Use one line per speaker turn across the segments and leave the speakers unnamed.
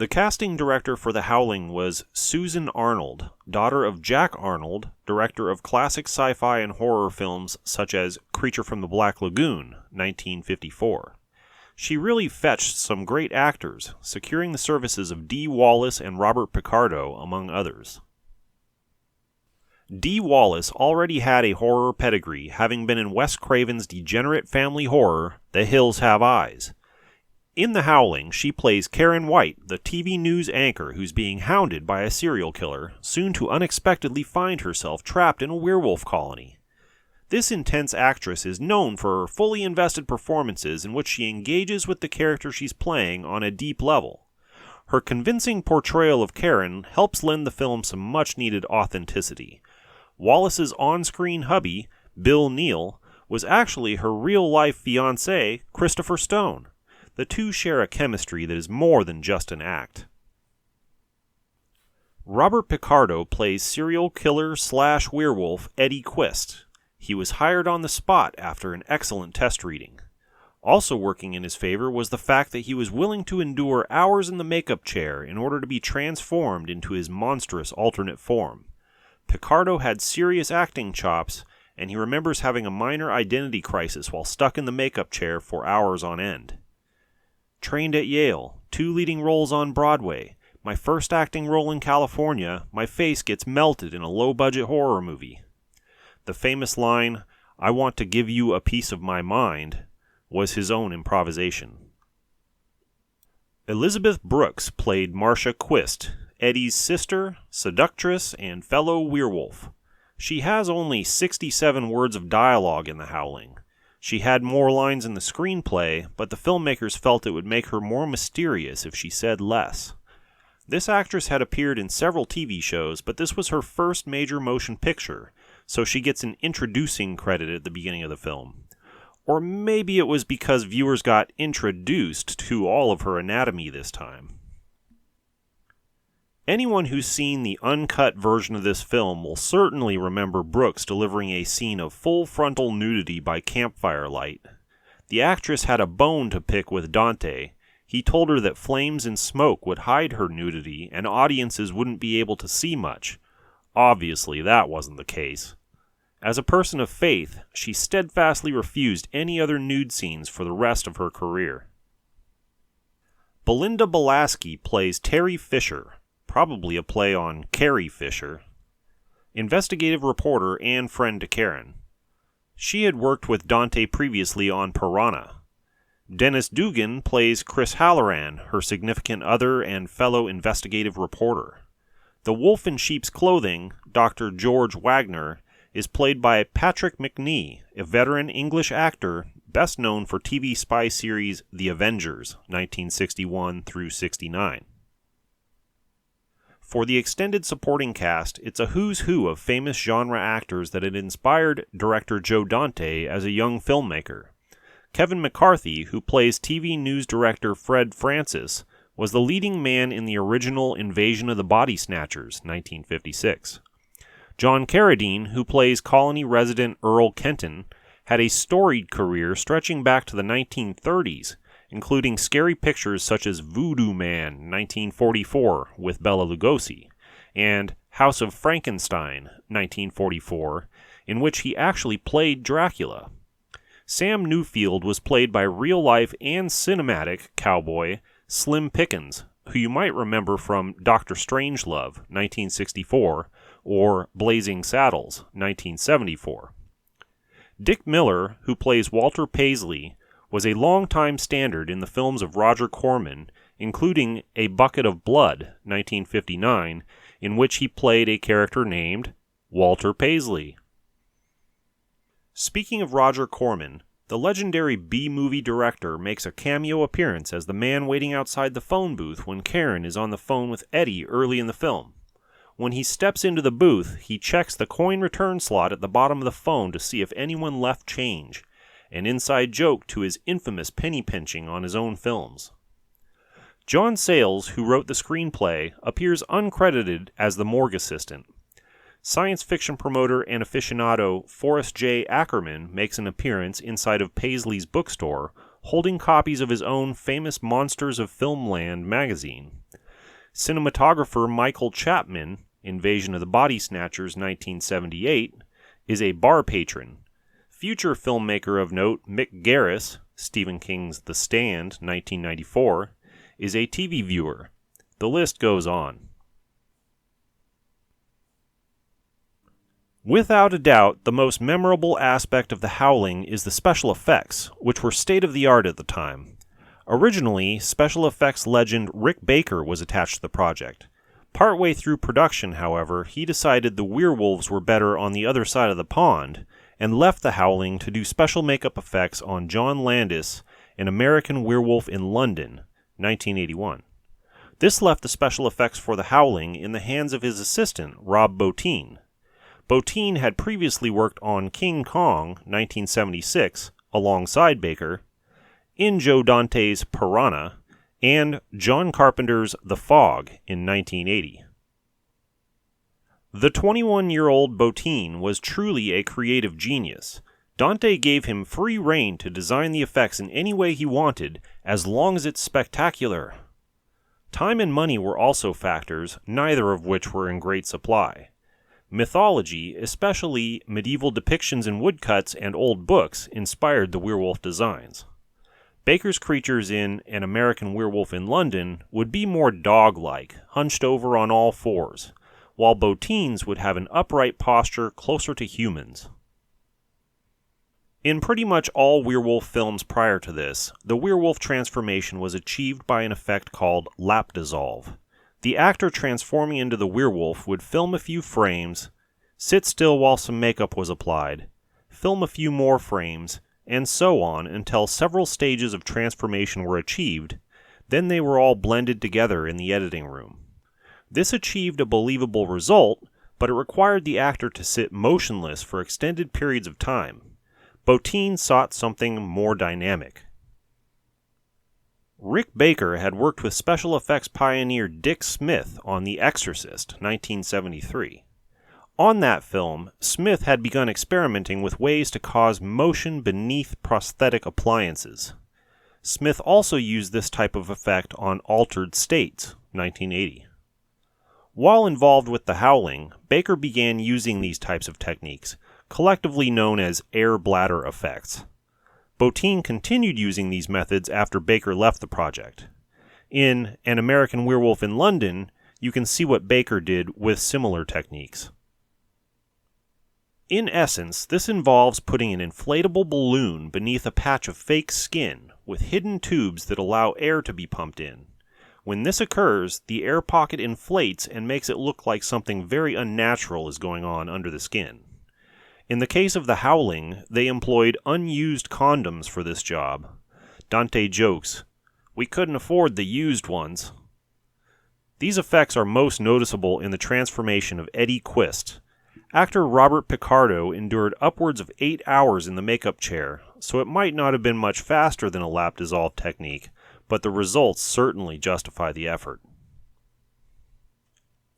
The casting director for The Howling was Susan Arnold, daughter of Jack Arnold, director of classic sci-fi and horror films such as Creature from the Black Lagoon, 1954. She really fetched some great actors, securing the services of Dee Wallace and Robert Picardo, among others. Dee Wallace already had a horror pedigree, having been in Wes Craven's degenerate family horror, The Hills Have Eyes. In The Howling, she plays Karen White, the TV news anchor who's being hounded by a serial killer, soon to unexpectedly find herself trapped in a werewolf colony. This intense actress is known for her fully invested performances in which she engages with the character she's playing on a deep level. Her convincing portrayal of Karen helps lend the film some much-needed authenticity. Wallace's on-screen hubby, Bill Neal, was actually her real-life fiancé, Christopher Stone. The two share a chemistry that is more than just an act. Robert Picardo plays serial killer/werewolf Eddie Quist. He was hired on the spot after an excellent test reading. Also working in his favor was the fact that he was willing to endure hours in the makeup chair in order to be transformed into his monstrous alternate form. Picardo had serious acting chops, and he remembers having a minor identity crisis while stuck in the makeup chair for hours on end. Trained at Yale, 2 leading roles on Broadway, my first acting role in California, my face gets melted in a low-budget horror movie. The famous line, "I want to give you a piece of my mind," was his own improvisation. Elizabeth Brooks played Marcia Quist, Eddie's sister, seductress, and fellow werewolf. She has only 67 words of dialogue in The Howling. She had more lines in the screenplay, but the filmmakers felt it would make her more mysterious if she said less. This actress had appeared in several TV shows, but this was her first major motion picture, so she gets an introducing credit at the beginning of the film. Or maybe it was because viewers got introduced to all of her anatomy this time. Anyone who's seen the uncut version of this film will certainly remember Brooks delivering a scene of full frontal nudity by campfire light. The actress had a bone to pick with Dante. He told her that flames and smoke would hide her nudity and audiences wouldn't be able to see much. Obviously, that wasn't the case. As a person of faith, she steadfastly refused any other nude scenes for the rest of her career. Belinda Balaski plays Terry Fisher, probably a play on Carrie Fisher, investigative reporter and friend to Karen. She had worked with Dante previously on Piranha. Dennis Dugan plays Chris Halloran, her significant other and fellow investigative reporter. The wolf in sheep's clothing, Dr. George Wagner, is played by Patrick McNee, a veteran English actor best known for TV spy series The Avengers, 1961 through 69. For the extended supporting cast, it's a who's who of famous genre actors that had inspired director Joe Dante as a young filmmaker. Kevin McCarthy, who plays TV news director Fred Francis, was the leading man in the original Invasion of the Body Snatchers, 1956. John Carradine, who plays colony resident Earl Kenton, had a storied career stretching back to the 1930s, including scary pictures such as Voodoo Man, 1944, with Bela Lugosi, and House of Frankenstein, 1944, in which he actually played Dracula. Sam Newfield was played by real-life and cinematic cowboy Slim Pickens, who you might remember from Dr. Strangelove, 1964, or Blazing Saddles, 1974. Dick Miller, who plays Walter Paisley, was a longtime standard in the films of Roger Corman, including A Bucket of Blood, 1959, in which he played a character named Walter Paisley. Speaking of Roger Corman, the legendary B-movie director makes a cameo appearance as the man waiting outside the phone booth when Karen is on the phone with Eddie early in the film. When he steps into the booth, he checks the coin return slot at the bottom of the phone to see if anyone left change, an inside joke to his infamous penny pinching on his own films. John Sayles, who wrote the screenplay, appears uncredited as the morgue assistant. Science fiction promoter and aficionado Forrest J. Ackerman makes an appearance inside of Paisley's bookstore, holding copies of his own famous Monsters of Filmland magazine. Cinematographer Michael Chapman, Invasion of the Body Snatchers 1978, is a bar patron. Future filmmaker of note Mick Garris, Stephen King's The Stand 1994, is a TV viewer. The list goes on. Without a doubt, the most memorable aspect of The Howling is the special effects, which were state-of-the-art at the time. Originally, special effects legend Rick Baker was attached to the project. Partway through production, however, he decided the werewolves were better on the other side of the pond, and left The Howling to do special makeup effects on John Landis, An American Werewolf in London, 1981. This left the special effects for The Howling in the hands of his assistant, Rob Bottin. Bottin had previously worked on King Kong, 1976, alongside Baker, in Joe Dante's Piranha, and John Carpenter's The Fog in 1980. The 21-year-old Bottin was truly a creative genius. Dante gave him free rein to design the effects in any way he wanted, as long as it's spectacular. Time and money were also factors, neither of which were in great supply. Mythology, especially medieval depictions in woodcuts and old books, inspired the werewolf designs. Baker's creatures in An American Werewolf in London would be more dog-like, hunched over on all fours, while Bottin's would have an upright posture closer to humans. In pretty much all werewolf films prior to this, the werewolf transformation was achieved by an effect called lap dissolve. The actor transforming into the werewolf would film a few frames, sit still while some makeup was applied, film a few more frames, and so on until several stages of transformation were achieved, then they were all blended together in the editing room. This achieved a believable result, but it required the actor to sit motionless for extended periods of time. Bottin sought something more dynamic. Rick Baker had worked with special effects pioneer Dick Smith on The Exorcist, 1973. On that film, Smith had begun experimenting with ways to cause motion beneath prosthetic appliances. Smith also used this type of effect on Altered States, 1980. While involved with The Howling, Baker began using these types of techniques, collectively known as air bladder effects. Bottin continued using these methods after Baker left the project. In An American Werewolf in London, you can see what Baker did with similar techniques. In essence, this involves putting an inflatable balloon beneath a patch of fake skin with hidden tubes that allow air to be pumped in. When this occurs, the air pocket inflates and makes it look like something very unnatural is going on under the skin. In the case of The Howling, they employed unused condoms for this job. Dante jokes, "We couldn't afford the used ones." These effects are most noticeable in the transformation of Eddie Quist. Actor Robert Picardo endured upwards of 8 hours in the makeup chair, so it might not have been much faster than a lap dissolve technique, but the results certainly justify the effort.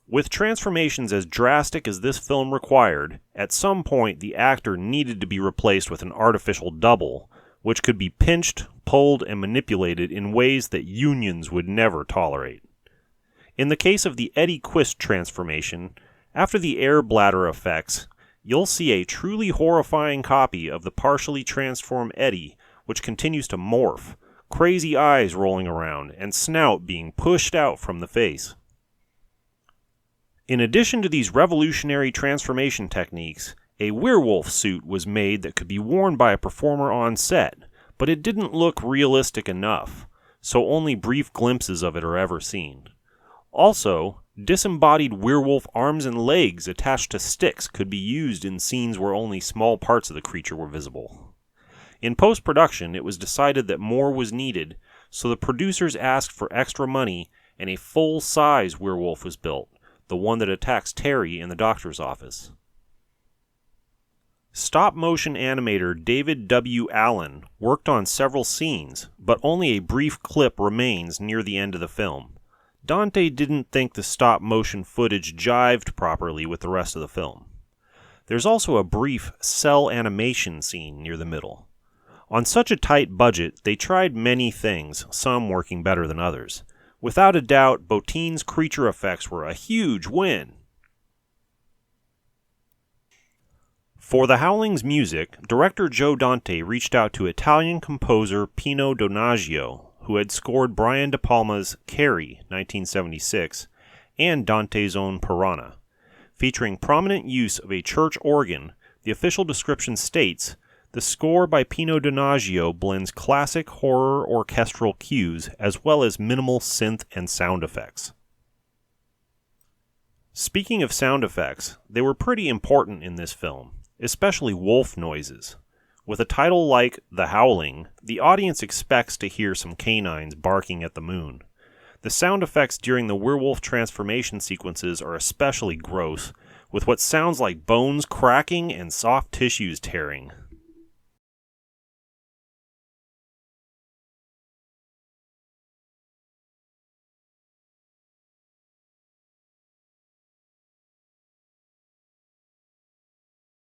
With transformations as drastic as this film required, at some point the actor needed to be replaced with an artificial double, which could be pinched, pulled, and manipulated in ways that unions would never tolerate. In the case of the Eddie Quist transformation, after the air bladder effects, you'll see a truly horrifying copy of the partially transformed Eddie, which continues to morph, crazy eyes rolling around, and snout being pushed out from the face. In addition to these revolutionary transformation techniques, a werewolf suit was made that could be worn by a performer on set, but it didn't look realistic enough, so only brief glimpses of it are ever seen. Also, disembodied werewolf arms and legs attached to sticks could be used in scenes where only small parts of the creature were visible. In post-production, it was decided that more was needed, so the producers asked for extra money and a full-size werewolf was built, the one that attacks Terry in the doctor's office. Stop-motion animator David W. Allen worked on several scenes, but only a brief clip remains near the end of the film. Dante didn't think the stop-motion footage jived properly with the rest of the film. There's also a brief cell animation scene near the middle. On such a tight budget, they tried many things, some working better than others. Without a doubt, Bottin's creature effects were a huge win. For the Howling's music, director Joe Dante reached out to Italian composer Pino Donaggio, who had scored Brian De Palma's Carrie, 1976, and Dante's own Piranha. Featuring prominent use of a church organ, the official description states, "The score by Pino Donaggio blends classic horror orchestral cues as well as minimal synth and sound effects." Speaking of sound effects, they were pretty important in this film, especially wolf noises. With a title like The Howling, the audience expects to hear some canines barking at the moon. The sound effects during the werewolf transformation sequences are especially gross, with what sounds like bones cracking and soft tissues tearing.